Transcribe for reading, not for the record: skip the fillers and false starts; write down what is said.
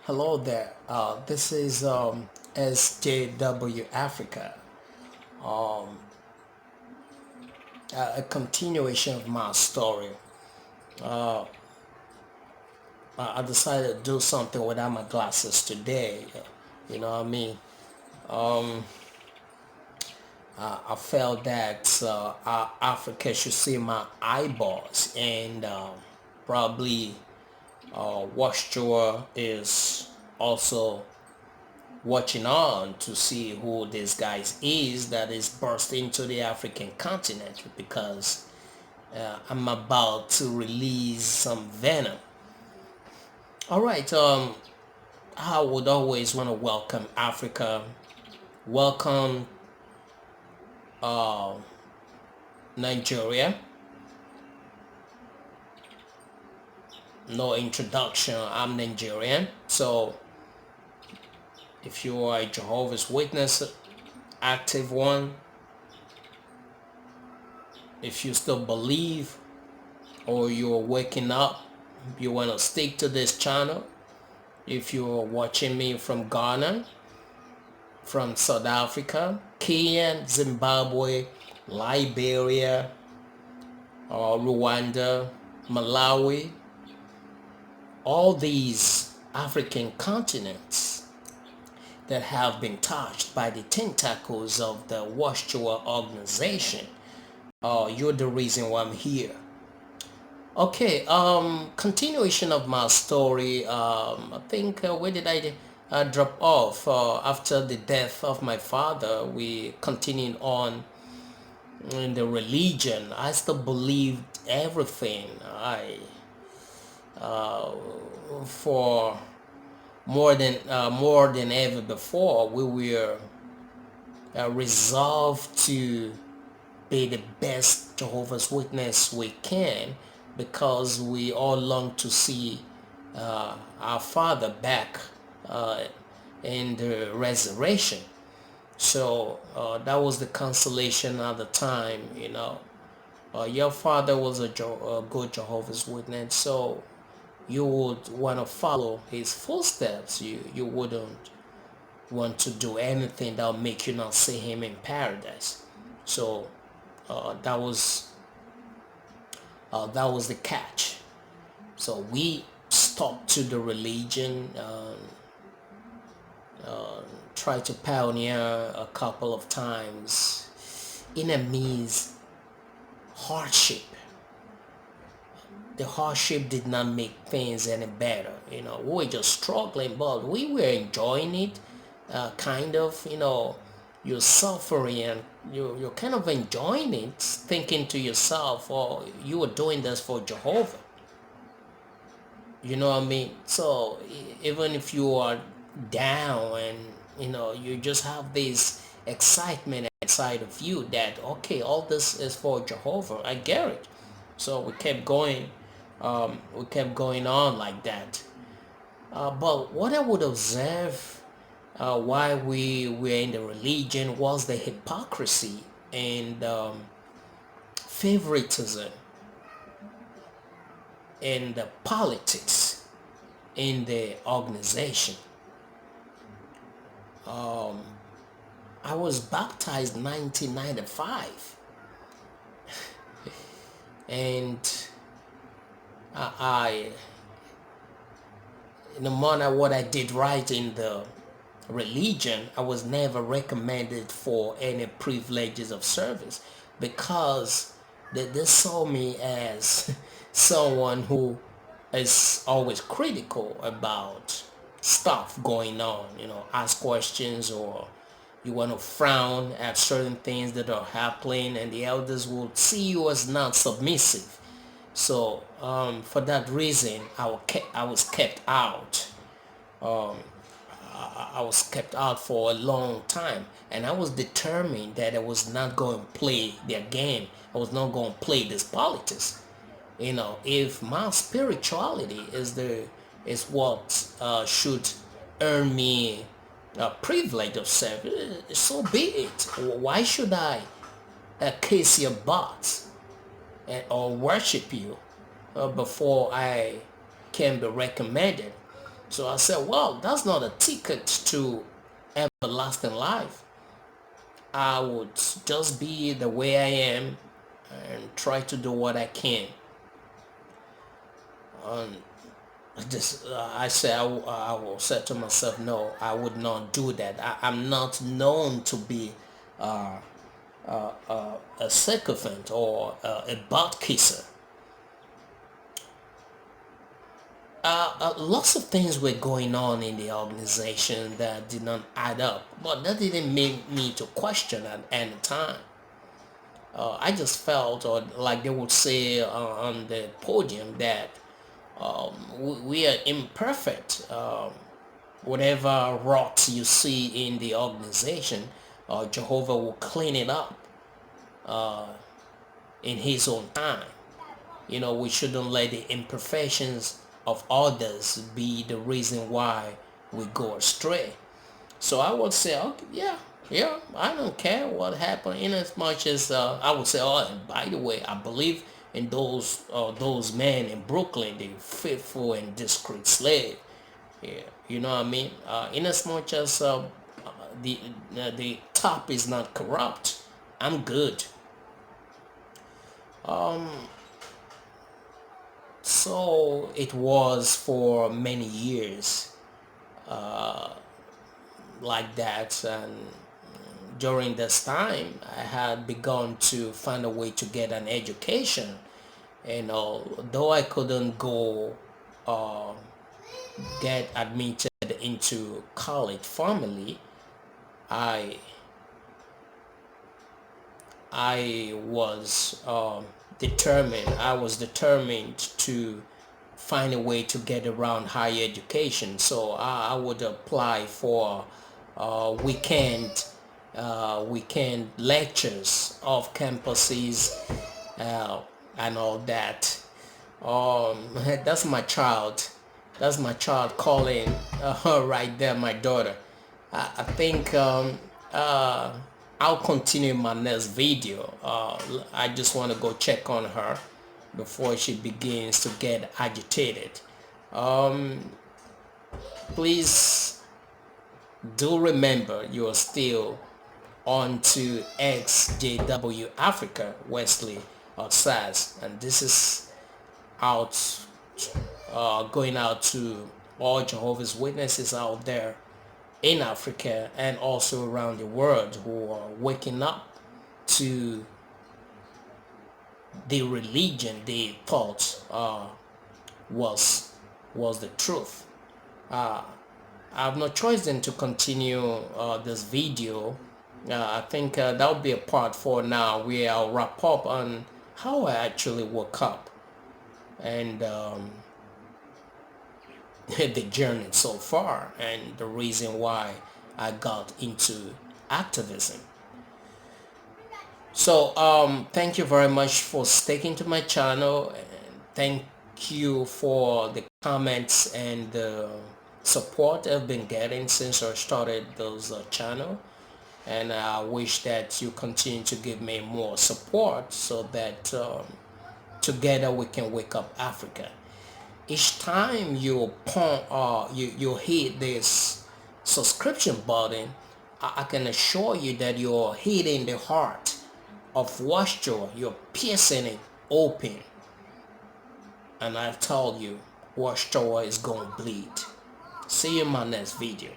Hello there. This is SJW Africa, um, a continuation of my story. Uh, I decided to do something without my glasses today. You know what I mean? Um, I felt that Africa should see my eyeballs, and probably Joshua is also watching on to see who this guy is that is burst into the African continent because I'm about to release some venom. All right, I would always want to welcome Africa, welcome uh, Nigeria. No introduction, I'm Nigerian. So if you are a Jehovah's Witness, active one, if you still believe or you're waking up, you want to stick to this channel. If you're watching me from Ghana, from South Africa, Kenya, Zimbabwe, Liberia, Rwanda, Malawi, all these African continents that have been touched by the tentacles of the WESLEY'S organization, you're the reason why I'm here. Okay, continuation of my story. I think where did I drop off? After the death of my father, we continued on in the religion. I still believed everything. Uh, for more than ever before, we were resolved to be the best Jehovah's Witness we can because we all long to see our Father back uh, in the resurrection. So that was the consolation at the time, you know. Your father was a good Jehovah's Witness, so you would want to follow his footsteps. You wouldn't want to do anything that will make you not see him in paradise. So that was the catch. So we stuck to the religion, tried to pioneer a couple of times. Enemies, hardship. The hardship did not make things any better. You know, we were just struggling, but we were enjoying it. Kind of, you know, you're suffering and you're kind of enjoying it, thinking to yourself, oh, you were doing this for Jehovah. You know what I mean? So even if you are down and you know you just have this excitement inside of you that okay, all this is for Jehovah. I get it. So we kept going on like that. But what I would observe why we were in the religion was the hypocrisy and favoritism and the politics in the organization. Um, I was baptized 1995, and I no matter what I did right in the religion, I was never recommended for any privileges of service because they saw me as someone who is always critical about stuff going on, you know, ask questions or you want to frown at certain things that are happening and the elders will see you as not submissive. So for that reason, I was kept out. Um, I was kept out for a long time, and I was determined that I was not going to play their game. I was not going to play this politics. You know, if my spirituality is what should earn me a privilege of service, so be it. Why should I kiss your butt or worship you before I can be recommended? So I said, well, that's not a ticket to everlasting life. I would just be the way I am and try to do what I can. Um, I say I will say to myself, no, I would not do that. I'm not known to be uh, a sycophant or a butt kisser. Lots of things were going on in the organization that did not add up, but that didn't make me to question at any time. I just felt, or like they would say on the podium, that we are imperfect. Whatever rocks you see in the organization, Jehovah will clean it up uh, in His own time. We shouldn't let the imperfections of others be the reason why we go astray. So I would say, okay, yeah, I don't care what happened. In as much as I would say, oh, and by the way, I believe in those men in Brooklyn, the faithful and discreet slave. Yeah, you know what I mean. In as much as the the top is not corrupt, I'm good. Um, so it was for many years like that, and during this time, I had begun to find a way to get an education. And though I couldn't go uh, get admitted into college formally, I I was determined. I was determined to find a way to get around higher education. So I would apply for weekend lectures of campuses uh, and all that. That's my child. That's my child calling right there, my daughter. I think I'll continue in my next video. I just want to go check on her before she begins to get agitated. Um, Please do remember you are still on to XJW Africa Wesley SAS, and this is out going out to all Jehovah's Witnesses out there in Africa and also around the world who are waking up to the religion they thought was the truth. I have no choice than to continue this video. I think that will be a part 4 now, where I'll wrap up on how I actually woke up and the journey so far and the reason why I got into activism. So thank you very much for sticking to my channel, and thank you for the comments and the support I've been getting since I started those channel, and I wish that you continue to give me more support so that together we can wake up Africa. Each time you you hit this subscription button, I can assure you that you're hitting the heart of Washoe. You're piercing it open, and I've told you, Washoe is gonna bleed. See you in my next video.